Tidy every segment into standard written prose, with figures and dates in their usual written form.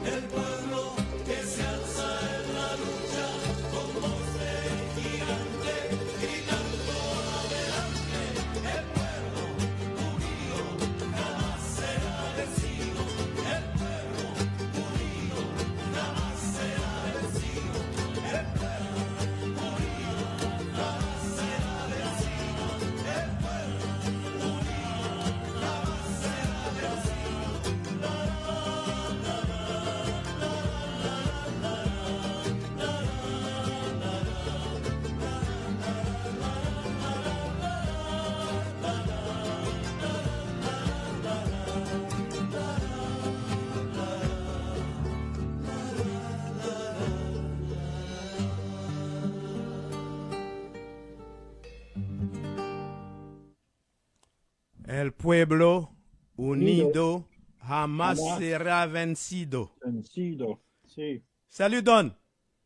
el pueblo que se alza en la lucha con voz de gigante, gritando adelante. El pueblo unido jamás será vencido. El pueblo unido jamás será vencido. El pueblo unido jamás será vencido. El pueblo unido jamás será vencido. El pueblo unido jamás Jamás. sera vencido. Vencido. Si. Salut Don,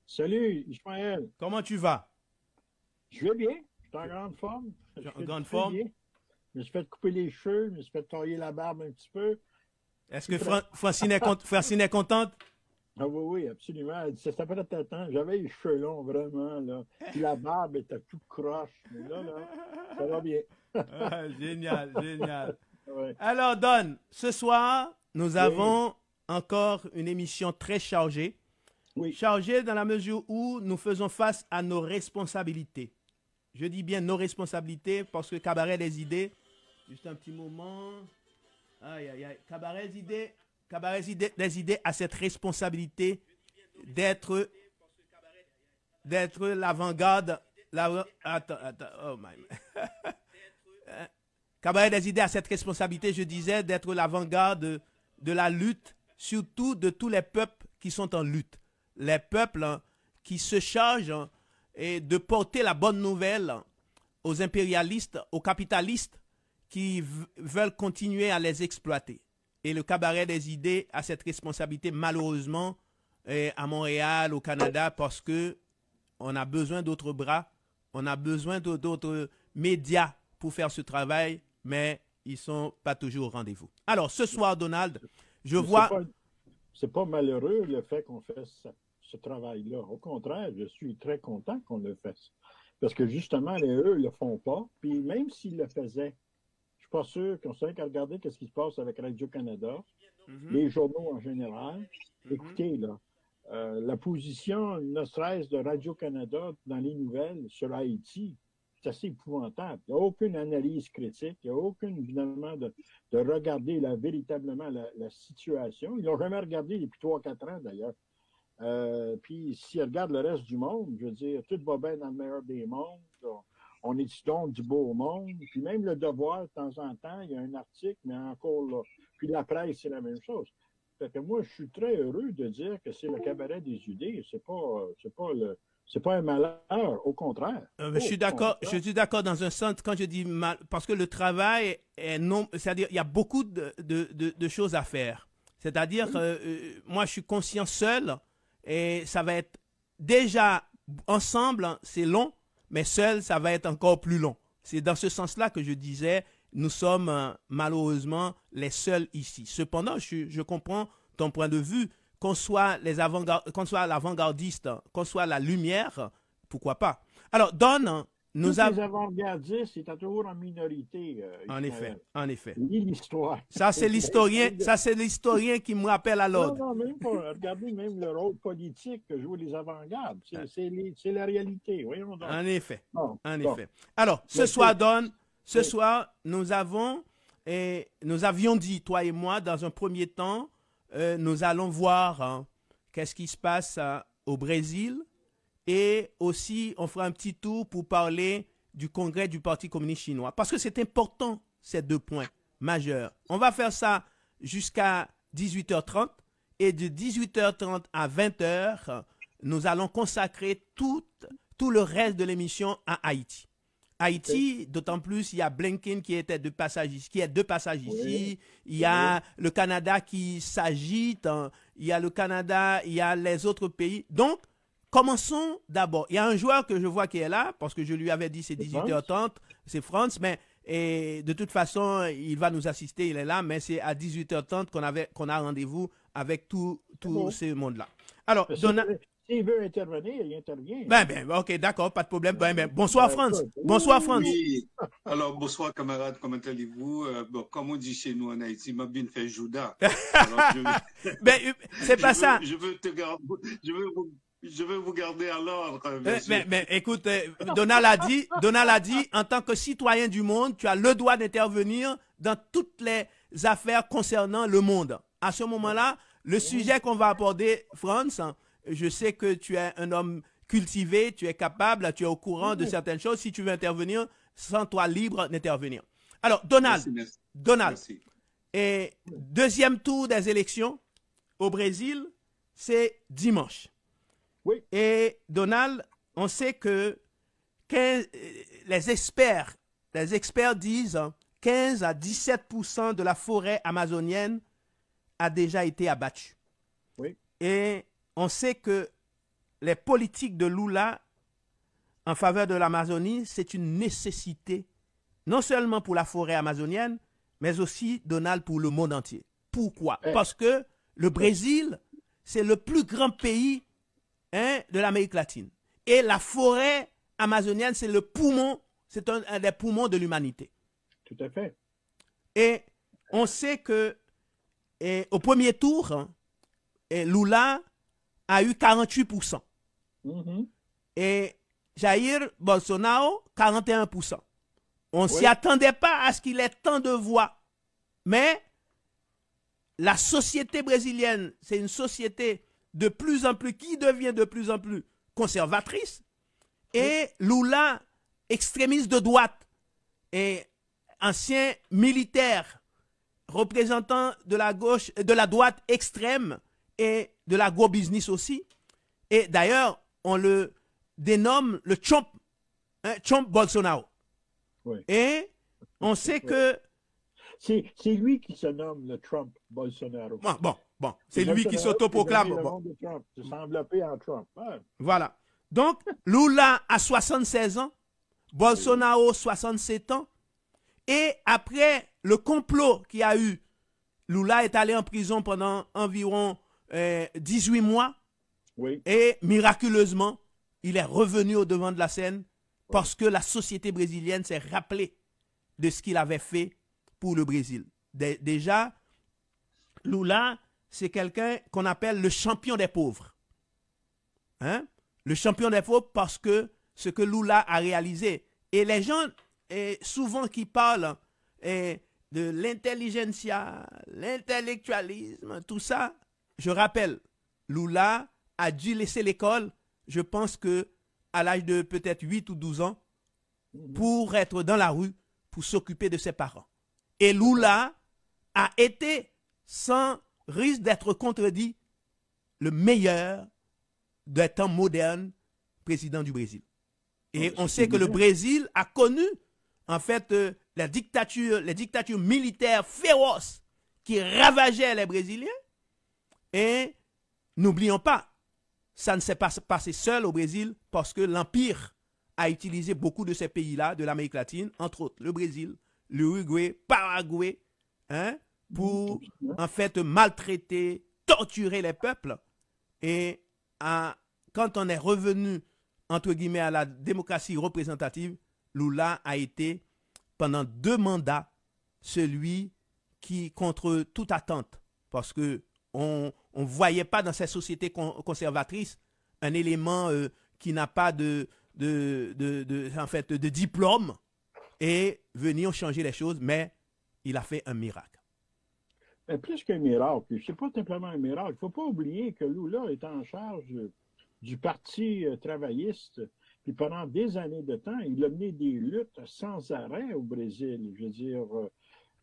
Salut, Ismaël. comment tu vas? Je vais bien. Je suis en grande forme. Je En vais grande très forme? bien. Je me suis fait couper les cheveux, je me suis fait tailler la barbe un petit peu. Est-ce que Francine est contente? Ah oui, oui, absolument. Elle dit, ça fait peut-être temps. J'avais les cheveux longs, vraiment, là. Puis la barbe était toute croche. Mais là, ça va bien. Ah, génial, génial. Ouais. Alors Don, ce soir, nous avons encore une émission très chargée. Oui. Chargée dans la mesure où nous faisons face à nos responsabilités. Je dis bien nos responsabilités parce que Cabaret des idées, juste un petit moment. Aïe, aïe, aïe. Cabaret des idées a cette responsabilité d'être l'avant-garde. Attends, oh my. Cabaret des idées a cette responsabilité, je disais, d'être l'avant-garde de la lutte, surtout de tous les peuples qui sont en lutte. Les peuples qui se chargent et de porter la bonne nouvelle aux impérialistes, aux capitalistes qui veulent continuer à les exploiter. Et le Cabaret des idées a cette responsabilité, malheureusement, à Montréal, au Canada, parce que on a besoin d'autres bras, on a besoin d'autres médias pour faire ce travail, mais ils ne sont pas toujours au rendez-vous. Alors, ce soir, Donald, je vois... C'est pas malheureux le fait qu'on fasse ce travail-là. Au contraire, je suis très content qu'on le fasse. Parce que justement, eux ne le font pas. Puis même s'ils le faisaient, je suis pas sûr qu'on serait qu'à regarder ce qui se passe avec Radio-Canada, les journaux en général. Écoutez, là, la position, ne serait-ce de Radio-Canada dans les nouvelles sur Haïti, c'est assez épouvantable. Il n'y a aucune analyse critique, il n'y a aucune, évidemment, de regarder véritablement la situation. Ils l'ont jamais regardé depuis 3-4 ans, d'ailleurs. Puis, s'ils regardent le reste du monde, je veux dire, tout va bien dans le meilleur des mondes. On est donc du beau monde. Puis même le Devoir, de temps en temps, il y a un article, mais encore là. Puis la presse, c'est la même chose. Fait que moi, je suis très heureux de dire que c'est le Cabaret des idées. C'est pas un malheur, au contraire. Je suis d'accord dans un sens quand je dis mal, parce que le travail est non, c'est-à-dire il y a beaucoup de choses à faire. C'est-à-dire, moi je suis conscient seul et ça va être déjà ensemble, c'est long, mais seul ça va être encore plus long. C'est dans ce sens-là que je disais, nous sommes malheureusement les seuls ici. Cependant, je comprends ton point de vue. Qu'on soit l'avant-gardiste, qu'on soit la lumière, pourquoi pas. Alors, Don, les avant-gardistes, c'est toujours en minorité. En effet. Lis l'histoire. Ça, c'est l'historien qui me rappelle à l'ordre. Non, même pas. Regardez même le rôle politique que jouent les avant-gardes. C'est la réalité. Voyons donc. En effet. Bon. Alors, ce soir, Don, soir, nous avions dit, toi et moi, dans un premier temps, nous allons voir qu'est-ce qui se passe au Brésil et aussi on fera un petit tour pour parler du congrès du Parti communiste chinois parce que c'est important ces deux points majeurs. On va faire ça jusqu'à 18h30 et de 18h30 à 20h, nous allons consacrer tout le reste de l'émission à Haïti. Haïti, d'autant plus, il y a Blinken qui est de passage ici, il y a le Canada qui s'agite, il y a le Canada, il y a les autres pays. Donc, commençons d'abord. Il y a un joueur que je vois qui est là, parce que je lui avais dit c'est 18h30, c'est France, mais de toute façon, il va nous assister, il est là, mais c'est à 18h30 qu'on a rendez-vous avec tous tout bon. ce monde-là. Alors, S'il veut intervenir, il intervient. ok, d'accord, pas de problème. Bonsoir, France. Bonsoir, France. Oui, alors bonsoir camarades, comment allez-vous? Bon, comme on dit chez nous en Haïti, m'a bien fait Judas. Alors, C'est pas ça. Je veux te garder, je veux vous garder à l'ordre. bien sûr. Écoute, Donald a dit, en tant que citoyen du monde, tu as le droit d'intervenir dans toutes les affaires concernant le monde. À ce moment-là, le sujet qu'on va aborder, France, je sais que tu es un homme cultivé, tu es capable, tu es au courant de certaines choses. Si tu veux intervenir, sens-toi libre d'intervenir. Alors, Donald, Merci. et deuxième tour des élections au Brésil, c'est dimanche. Oui. Et Donald, on sait que les experts disent 15 à 17% de la forêt amazonienne a déjà été abattue. Oui. Et on sait que les politiques de Lula en faveur de l'Amazonie, c'est une nécessité, non seulement pour la forêt amazonienne, mais aussi, Donald, pour le monde entier. Pourquoi? Parce que le Brésil, c'est le plus grand pays de l'Amérique latine. Et la forêt amazonienne, c'est le poumon, c'est un des poumons de l'humanité. Tout à fait. Et on sait que au premier tour, Lula a eu 48%. Et Jair Bolsonaro, 41%. On ne s'y attendait pas à ce qu'il ait tant de voix. Mais la société brésilienne, c'est une société de plus en plus, qui devient de plus en plus conservatrice. Et Lula, extrémiste de droite, et ancien militaire, représentant de la gauche, de la droite extrême et de l'agro-business aussi. Et d'ailleurs, on le dénomme le Trump Bolsonaro. Oui. Et on sait que... C'est lui qui se nomme le Trump Bolsonaro. Bon, c'est lui qui s'autoproclame. C'est s'envelopper en Trump. Ouais. Voilà. Donc, Lula a 76 ans, Bolsonaro 67 ans, et après le complot qu'il y a eu, Lula est allé en prison pendant environ 18 mois, Oui. et miraculeusement, il est revenu au devant de la scène parce que la société brésilienne s'est rappelée de ce qu'il avait fait pour le Brésil. Déjà, Lula, c'est quelqu'un qu'on appelle le champion des pauvres. Hein? Le champion des pauvres parce que ce que Lula a réalisé. Et les gens, souvent qui parlent de l'intelligentsia, l'intellectualisme, tout ça, je rappelle, Lula a dû laisser l'école, je pense que à l'âge de peut-être 8 ou 12 ans, pour être dans la rue, pour s'occuper de ses parents. Et Lula a été, sans risque d'être contredit, le meilleur des temps modernes président du Brésil. Et on sait que le Brésil a connu, en fait, les dictatures militaires féroces qui ravageaient les Brésiliens. Et n'oublions pas, ça ne s'est pas passé seul au Brésil parce que l'Empire a utilisé beaucoup de ces pays-là, de l'Amérique latine, entre autres le Brésil, l'Uruguay, Paraguay, pour en fait maltraiter, torturer les peuples. Et quand on est revenu, entre guillemets, à la démocratie représentative, Lula a été, pendant 2 mandats, celui qui, contre toute attente, parce que on ne voyait pas dans ces sociétés conservatrices un élément qui n'a pas de diplôme et venir changer les choses, mais il a fait un miracle. Mais plus qu'un miracle, c'est pas simplement un miracle. Il ne faut pas oublier que Lula est en charge du Parti travailliste. Puis pendant des années de temps, il a mené des luttes sans arrêt au Brésil. Je veux dire,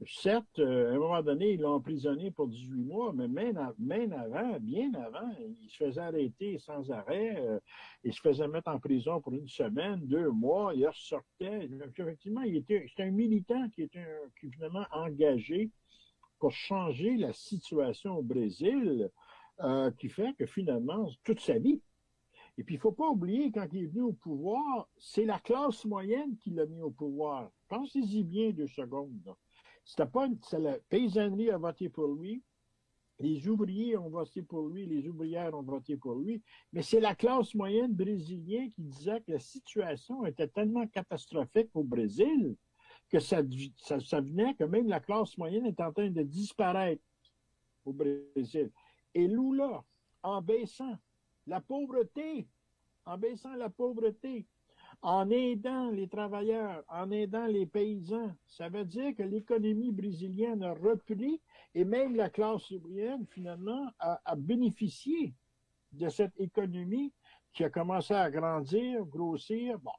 certes, à un moment donné, ils l'ont emprisonné pour 18 mois, mais bien avant, il se faisait arrêter sans arrêt. Il se faisait mettre en prison pour 1 semaine, 2 mois, il ressortait. Effectivement, c'était un militant qui était finalement engagé pour changer la situation au Brésil, qui fait que finalement, toute sa vie. Et puis, il ne faut pas oublier, quand il est venu au pouvoir, c'est la classe moyenne qui l'a mis au pouvoir. Pensez-y bien 2 secondes. C'était pas la paysannerie a voté pour lui, Les ouvriers ont voté pour lui, les ouvrières ont voté pour lui, mais c'est la classe moyenne brésilienne qui disait que la situation était tellement catastrophique au Brésil que ça venait que même la classe moyenne est en train de disparaître au Brésil. Et Lula, en baissant la pauvreté, en aidant les travailleurs, en aidant les paysans, ça veut dire que l'économie brésilienne a repris et même la classe ouvrière, finalement, a bénéficié de cette économie qui a commencé à grandir, grossir. Bon,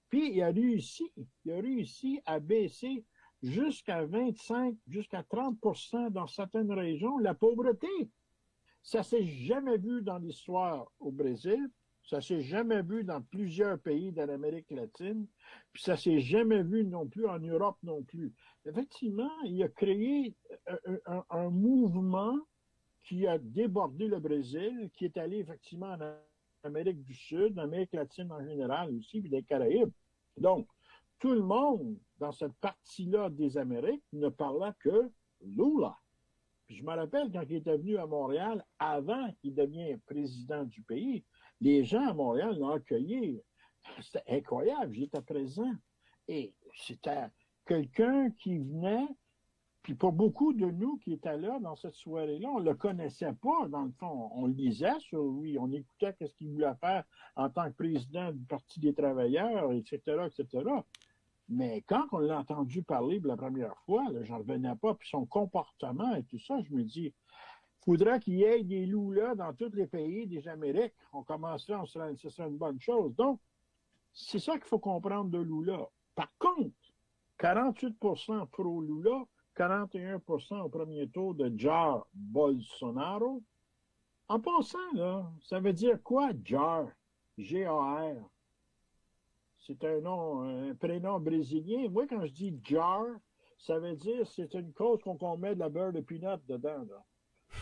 puis il a réussi à baisser jusqu'à 25, jusqu'à 30% dans certaines régions la pauvreté. Ça s'est jamais vu dans l'histoire au Brésil. Ça s'est jamais vu dans plusieurs pays de l'Amérique latine, puis ça s'est jamais vu non plus en Europe non plus. Effectivement, il a créé un mouvement qui a débordé le Brésil, qui est allé effectivement en Amérique du Sud, en Amérique latine en général aussi, puis les Caraïbes. Donc, tout le monde dans cette partie-là des Amériques ne parlait que Lula. Puis je me rappelle quand il était venu à Montréal, avant qu'il devienne président du pays, les gens à Montréal l'ont accueilli. C'était incroyable, j'étais présent. Et c'était quelqu'un qui venait, puis pas beaucoup de nous qui étaient là dans cette soirée-là, on ne le connaissait pas, dans le fond. On lisait sur lui, on écoutait ce qu'il voulait faire en tant que président du Parti des travailleurs, etc., etc. Mais quand on l'a entendu parler pour la première fois, j'en revenais pas, puis son comportement et tout ça, je me dis... Il faudrait qu'il y ait des loups-là dans tous les pays des Amériques. On commencerait, ce serait une bonne chose. Donc, c'est ça qu'il faut comprendre de Lula. Par contre, 48% pro-Lula, 41% au premier tour de Jair Bolsonaro. En passant, là, ça veut dire quoi, Jair? G-A-R. C'est un prénom brésilien. Moi, quand je dis Jair, ça veut dire c'est une cause qu'on met de la beurre de peanut dedans, là.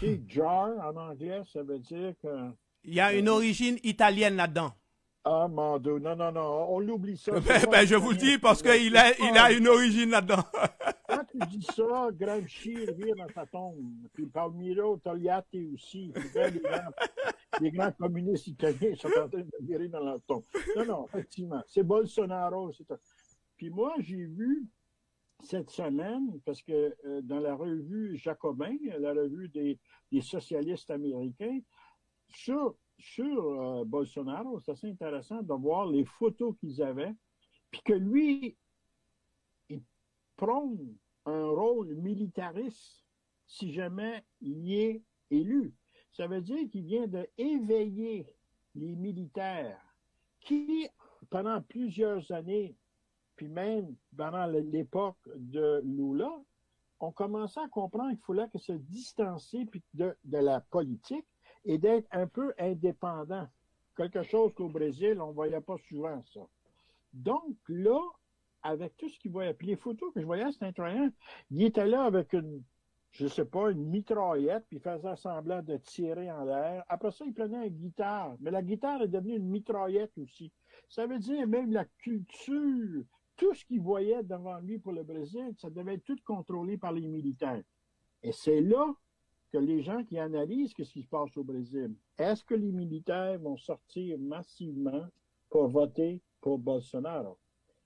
C'est jar en anglais, ça veut dire que... Il y a une origine italienne là-dedans. Ah, mon Dieu, non, on l'oublie ça. Je vous le dis parce qu'il a une origine là-dedans. Quand tu dis ça, Gramsci revient dans sa tombe. Puis Palmiro Togliatti aussi. Puis les grands communistes italiens sont en train de virer dans leur tombe. Non, effectivement. C'est Bolsonaro. Puis moi, j'ai vu... cette semaine, parce que dans la revue Jacobin, la revue des socialistes américains, sur Bolsonaro, c'est assez intéressant de voir les photos qu'ils avaient, puis que lui, il prône un rôle militariste si jamais il est élu. Ça veut dire qu'il vient d'éveiller les militaires qui, pendant plusieurs années, puis même pendant l'époque de Lula, on commençait à comprendre qu'il fallait se distancer de la politique et d'être un peu indépendant. Quelque chose qu'au Brésil, on ne voyait pas souvent ça. Donc là, avec tout ce qu'il voyait, puis les photos que je voyais, c'était incroyable. Il était là avec une mitraillette, puis il faisait semblant de tirer en l'air. Après ça, il prenait une guitare. Mais la guitare est devenue une mitraillette aussi. Ça veut dire même la culture... Tout ce qu'il voyait devant lui pour le Brésil, ça devait être tout contrôlé par les militaires. Et c'est là que les gens qui analysent ce qui se passe au Brésil, est-ce que les militaires vont sortir massivement pour voter pour Bolsonaro?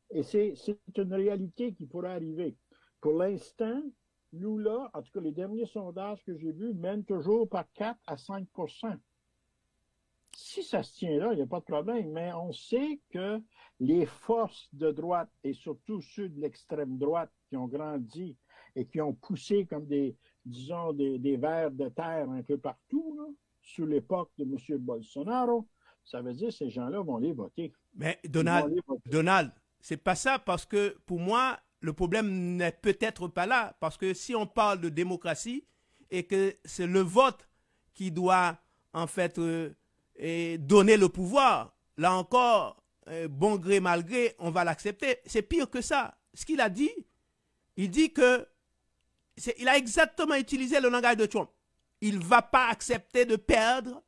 Et c'est une réalité qui pourrait arriver. Pour l'instant, Lula, en tout cas les derniers sondages que j'ai vus, mène toujours par 4 à 5%. Si ça se tient là, il n'y a pas de problème, mais on sait que les forces de droite, et surtout ceux de l'extrême droite qui ont grandi et qui ont poussé comme des vers de terre un peu partout, là, sous l'époque de M. Bolsonaro, ça veut dire que ces gens-là vont les voter. Mais Donald, c'est pas ça, parce que pour moi, le problème n'est peut-être pas là, parce que si on parle de démocratie et que c'est le vote qui doit en fait donner le pouvoir, là encore, bon gré mal gré, on va l'accepter. C'est pire que ça. Ce qu'il a dit, il dit que il a exactement utilisé le langage de Trump. Il ne va pas accepter de perdre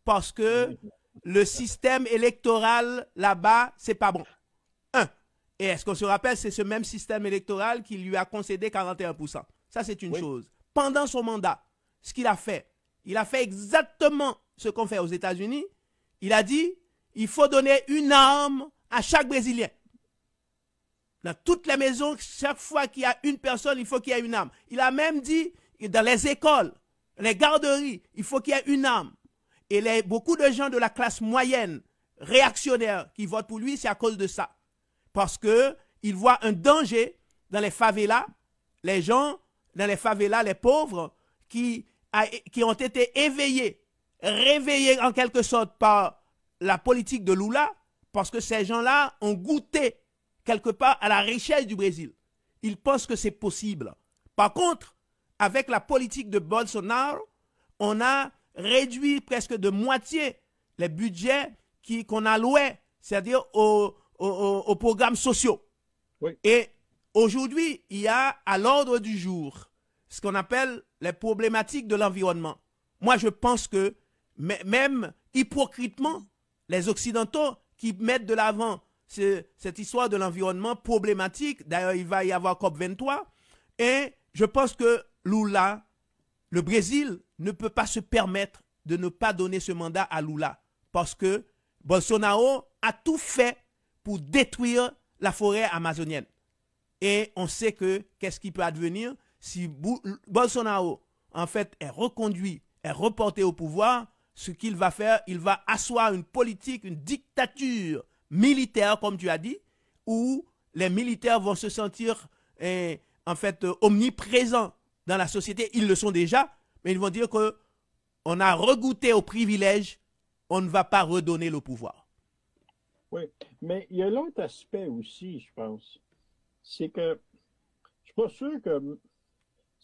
parce que le système électoral là-bas, c'est pas bon. Et est-ce qu'on se rappelle, c'est ce même système électoral qui lui a concédé 41%. Ça, c'est une chose. Pendant son mandat, ce qu'il a fait. Il a fait exactement ce qu'on fait aux États-Unis. Il a dit, il faut donner une arme à chaque Brésilien. Dans toutes les maisons, chaque fois qu'il y a une personne, il faut qu'il y ait une arme. Il a même dit, dans les écoles, les garderies, il faut qu'il y ait une arme. Et beaucoup de gens de la classe moyenne, réactionnaires, qui votent pour lui, c'est à cause de ça. Parce qu'ils voient un danger dans les favelas, les gens dans les favelas, les pauvres, qui ont été réveillés en quelque sorte par la politique de Lula, parce que ces gens-là ont goûté quelque part à la richesse du Brésil. Ils pensent que c'est possible. Par contre, avec la politique de Bolsonaro, on a réduit presque de moitié les budgets qu'on allouait, c'est-à-dire aux programmes sociaux. Oui. Et aujourd'hui, il y a à l'ordre du jour ce qu'on appelle les problématiques de l'environnement. Moi, je pense que même hypocritement, les Occidentaux qui mettent de l'avant cette histoire de l'environnement problématique, d'ailleurs, il va y avoir COP23, et je pense que Lula, le Brésil, ne peut pas se permettre de ne pas donner ce mandat à Lula, parce que Bolsonaro a tout fait pour détruire la forêt amazonienne. Et on sait que qu'est-ce qui peut advenir si Bolsonaro, en fait, est reconduit, est reporté au pouvoir. Ce qu'il va faire, il va asseoir une politique, une dictature militaire, comme tu as dit, où les militaires vont se sentir en fait omniprésents dans la société. Ils le sont déjà, mais ils vont dire qu'on a regoûté au privilège, on ne va pas redonner le pouvoir. Oui, mais il y a l'autre aspect aussi, je pense. C'est que je suis pas sûr que...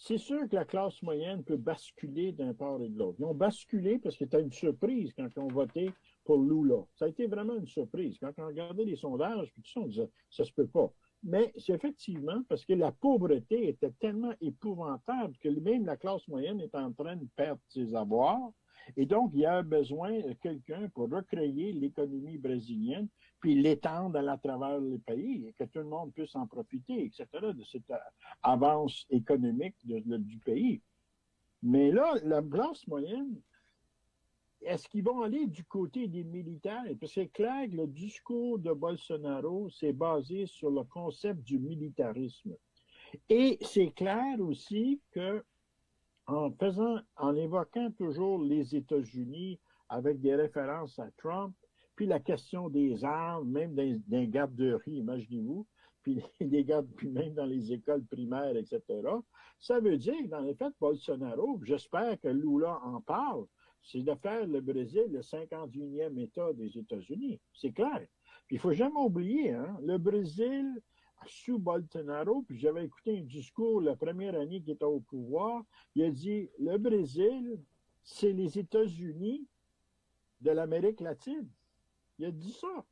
C'est sûr que la classe moyenne peut basculer d'un part et de l'autre. Ils ont basculé parce que c'était une surprise quand ils ont voté pour Lula. Ça a été vraiment une surprise. Quand on regardait les sondages, puis tout ça, on disait, ça se peut pas. Mais c'est effectivement parce que la pauvreté était tellement épouvantable que même la classe moyenne est en train de perdre ses avoirs. Et donc, il y a besoin de quelqu'un pour recréer l'économie brésilienne, puis l'étendre à travers le pays, et que tout le monde puisse en profiter, etc., de cette avance économique du pays. Mais là, la classe moyenne, est-ce qu'ils vont aller du côté des militaires? Parce que c'est clair que le discours de Bolsonaro, c'est basé sur le concept du militarisme. Et c'est clair aussi que en évoquant toujours les États-Unis avec des références à Trump, puis la question des armes, même dans les garderies, imaginez-vous, puis même dans les écoles primaires, etc. Ça veut dire que dans les faits, Bolsonaro, j'espère que Lula en parle, c'est de faire le Brésil le 51e État des États-Unis. C'est clair. Puis il ne faut jamais oublier, hein, le Brésil, sous Bolsonaro, puis j'avais écouté un discours la première année qu'il était au pouvoir, il a dit, le Brésil, c'est les États-Unis de l'Amérique latine. Il a dit ça.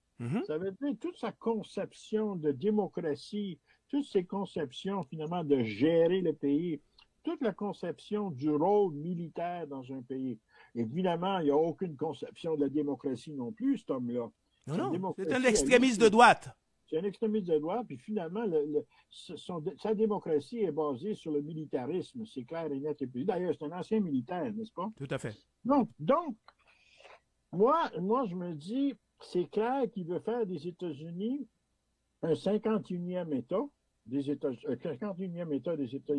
Ça veut dire toute sa conception de démocratie, toutes ses conceptions finalement de gérer le pays, toute la conception du rôle militaire dans un pays. Évidemment, il n'y a aucune conception de la démocratie non plus, cet homme-là. Non, c'est un extrémiste de droite. C'est un extrémiste de droite, puis finalement, sa démocratie est basée sur le militarisme, c'est clair et net. D'ailleurs, c'est un ancien militaire, n'est-ce pas? Tout à fait. Donc moi, je me dis, c'est clair qu'il veut faire des États-Unis un 51e État, il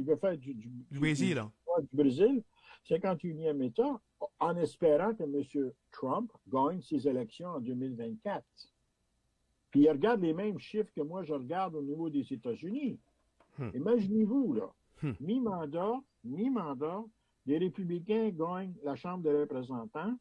veut faire du Brésil. Du Brésil, 51e État, en espérant que M. Trump gagne ses élections en 2024. Puis il regarde les mêmes chiffres que moi je regarde au niveau des États-Unis. Imaginez-vous, là, mi-mandat, les républicains gagnent la Chambre des représentants.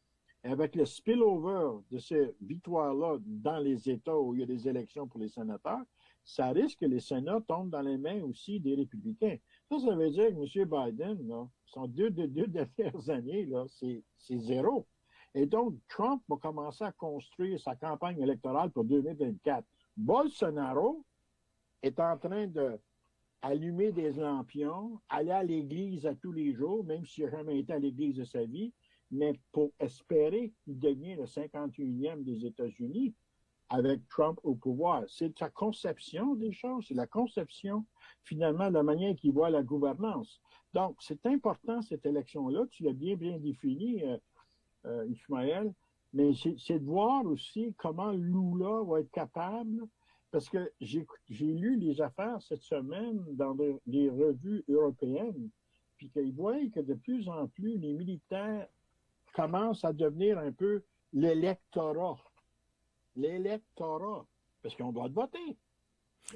Avec le spillover de ces victoires-là dans les États où il y a des élections pour les sénateurs, ça risque que les Sénats tombent dans les mains aussi des républicains. Ça veut dire que M. Biden, là, son deux dernières années, là, c'est zéro. Et donc, Trump va commencer à construire sa campagne électorale pour 2024. Bolsonaro est en train d'allumer des lampions, aller à l'église à tous les jours, même s'il n'a jamais été à l'église de sa vie, mais pour espérer qu'il devienne le 51e des États-Unis avec Trump au pouvoir. C'est sa conception des choses, c'est la conception, finalement, de la manière qu'il voit la gouvernance. Donc, c'est important, cette élection-là. Tu l'as bien défini, Ismaël. Mais c'est de voir aussi comment Lula va être capable, parce que j'ai lu les affaires cette semaine dans des revues européennes, puis qu'ils voient que de plus en plus, les militaires commencent à devenir un peu l'électorat. L'électorat. Parce qu'on doit voter.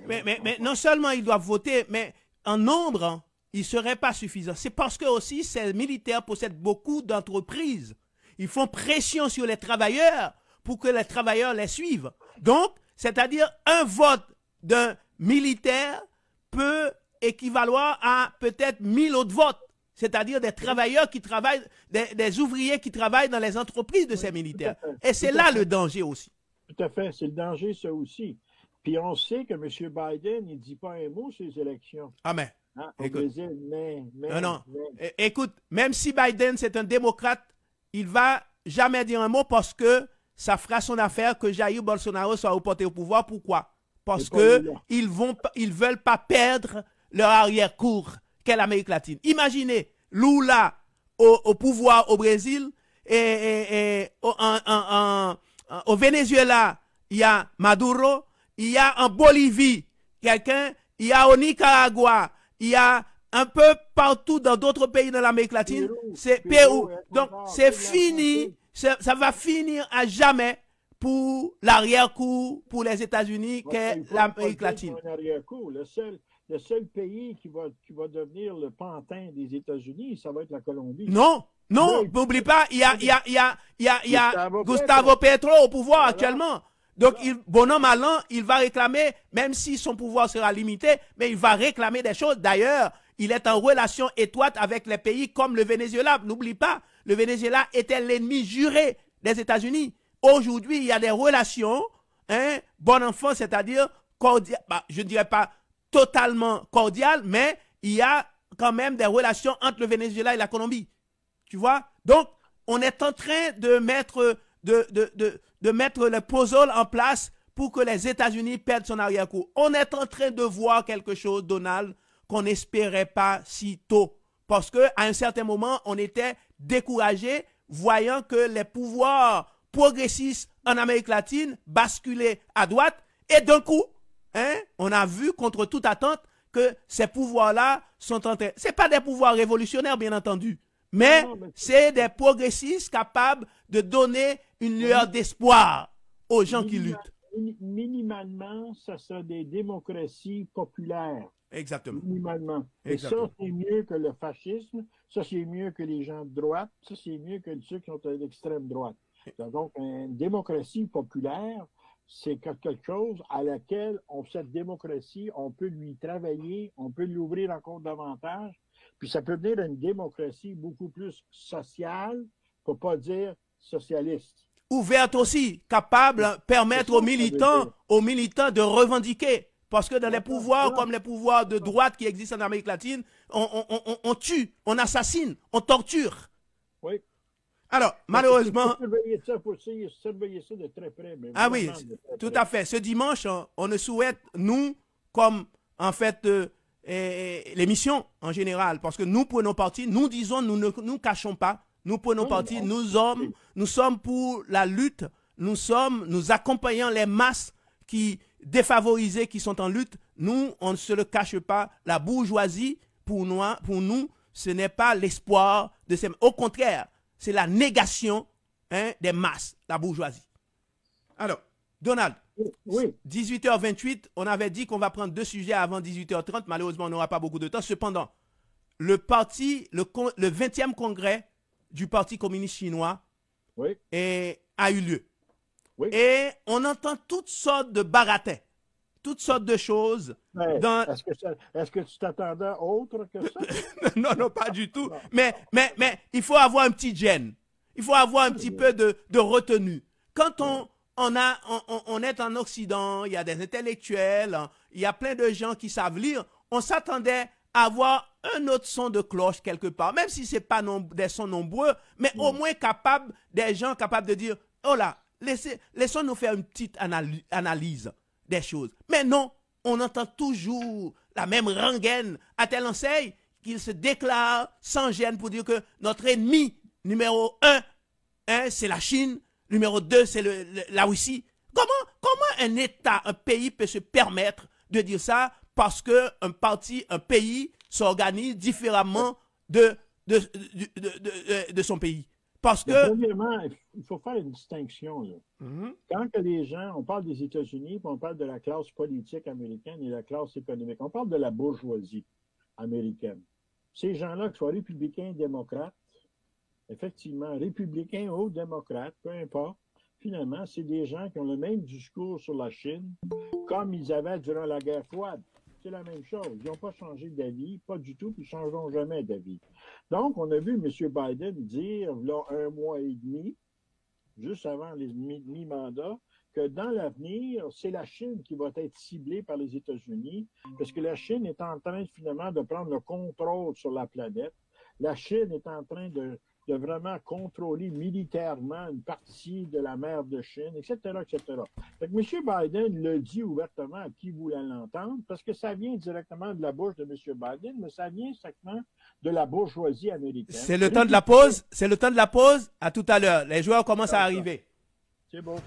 Mais non seulement ils doivent voter, mais en nombre, hein, il ne serait pas suffisant. C'est parce que aussi ces militaires possèdent beaucoup d'entreprises. Ils font pression sur les travailleurs pour que les travailleurs les suivent. Donc, c'est-à-dire un vote d'un militaire peut équivaloir à peut-être 1000 autres votes. C'est-à-dire des travailleurs qui travaillent, des ouvriers qui travaillent dans les entreprises de ces militaires. Et c'est là le danger aussi. Tout à fait. C'est le danger, ça aussi. Puis on sait que M. Biden, il ne dit pas un mot sur les élections. Ah, mais. Hein? Au Écoute. Brésil, mais. Non. Écoute, même si Biden, c'est un démocrate, il va jamais dire un mot parce que ça fera son affaire que Jair Bolsonaro soit porté au pouvoir. Pourquoi? Parce qu'ils veulent pas perdre leur arrière-cour qu'est l'Amérique latine. Imaginez Lula au pouvoir au Brésil et au Venezuela, il y a Maduro, il y a en Bolivie quelqu'un, il y a au Nicaragua, il y a un peu partout dans d'autres pays de l'Amérique latine, c'est Pérou. Donc, c'est fini, ça va finir à jamais pour l'arrière-cour, pour les États-Unis, qu'est l'Amérique latine. Le seul pays qui va devenir le pantin des États-Unis, ça va être la Colombie. Non, n'oublie pas, il y a Gustavo Petro au pouvoir actuellement. Donc, bon an, mal an, il va réclamer, même si son pouvoir sera limité, mais il va réclamer des choses. D'ailleurs, il est en relation étroite avec les pays comme le Venezuela. N'oublie pas, le Venezuela était l'ennemi juré des États-Unis. Aujourd'hui, il y a des relations, bon enfant, c'est-à-dire cordiales, je ne dirais pas totalement cordiales, mais il y a quand même des relations entre le Venezuela et la Colombie. Tu vois? Donc, on est en train de mettre le puzzle en place pour que les États-Unis perdent son arrière-cour. On est en train de voir quelque chose, Donald, qu'on n'espérait pas si tôt. Parce qu'à un certain moment, on était découragé, voyant que les pouvoirs progressistes en Amérique latine basculaient à droite. Et d'un coup, on a vu, contre toute attente, que ces pouvoirs-là sont en train... Ce n'est pas des pouvoirs révolutionnaires, bien entendu, mais c'est des progressistes capables de donner une lueur d'espoir aux gens qui luttent. Minimalement, ça sera des démocraties populaires. Exactement. Minimalement. Exactement. Et ça, c'est mieux que le fascisme. Ça, c'est mieux que les gens de droite. Ça, c'est mieux que ceux qui sont à l'extrême droite. Donc, une démocratie populaire, c'est quelque chose à laquelle, cette démocratie, on peut lui travailler, on peut l'ouvrir encore davantage. Puis ça peut devenir une démocratie beaucoup plus sociale, pour ne pas dire socialiste. Ouverte aussi, capable de permettre aux militants de revendiquer. Parce que dans les pouvoirs, comme les pouvoirs de droite qui existent en Amérique latine, on tue, on assassine, on torture. Oui. Alors, malheureusement... Il faut surveiller ça de très près. Mais oui, tout à fait. Ce dimanche, on ne souhaite, nous, comme en fait l'émission en général, parce que nous prenons parti, nous disons, nous ne nous cachons pas, nous prenons parti, nous sommes pour la lutte, nous accompagnons les masses défavorisées qui sont en lutte. Nous, on ne se le cache pas. La bourgeoisie, pour nous, ce n'est pas l'espoir de ces... Au contraire, c'est la négation des masses, la bourgeoisie. Alors, Donald, oui. 18h28, on avait dit qu'on va prendre 2 sujets avant 18h30. Malheureusement, on n'aura pas beaucoup de temps. Cependant, le 20e congrès du Parti communiste chinois a eu lieu. Oui. Et on entend toutes sortes de baratins, toutes sortes de choses. Est-ce que tu t'attendais à autre que ça? Non, pas du tout. Non. Mais il faut avoir un petit gêne. Il faut avoir un petit peu de retenue. Quand on est en Occident, il y a des intellectuels, il y a plein de gens qui savent lire, on s'attendait à avoir un autre son de cloche quelque part, même si ce n'est pas des sons nombreux, mais au moins des gens capables de dire, oh là, laissons-nous faire une petite analyse des choses. Mais non, on entend toujours la même rengaine à telle enseigne qu'il se déclare sans gêne pour dire que notre ennemi numéro un, c'est la Chine, numéro 2, c'est la Russie. Comment un État, un pays peut se permettre de dire ça parce qu'un parti, un pays s'organise différemment de son pays? Parce que... Premièrement, il faut faire une distinction. Là. Quand que les gens, on parle des États-Unis, puis on parle de la classe politique américaine et la classe économique. On parle de la bourgeoisie américaine. Ces gens-là, que ce soit républicains, démocrates, effectivement, républicains ou démocrates, peu importe, finalement, c'est des gens qui ont le même discours sur la Chine comme ils avaient durant la guerre froide. C'est la même chose. Ils n'ont pas changé d'avis, pas du tout, puis ils ne changeront jamais d'avis. Donc, on a vu M. Biden dire, là, 1 mois et demi, juste avant les mi-mandats, que dans l'avenir, c'est la Chine qui va être ciblée par les États-Unis, parce que la Chine est en train, finalement, de prendre le contrôle sur la planète. La Chine est en train de vraiment contrôler militairement une partie de la mer de Chine, etc., etc. Fait que M. Biden le dit ouvertement à qui voulait l'entendre, parce que ça vient directement de la bouche de M. Biden, mais ça vient exactement de la bourgeoisie américaine. C'est le temps de la pause. C'est le temps de la pause. À tout à l'heure. Les joueurs commencent à arriver. C'est beau.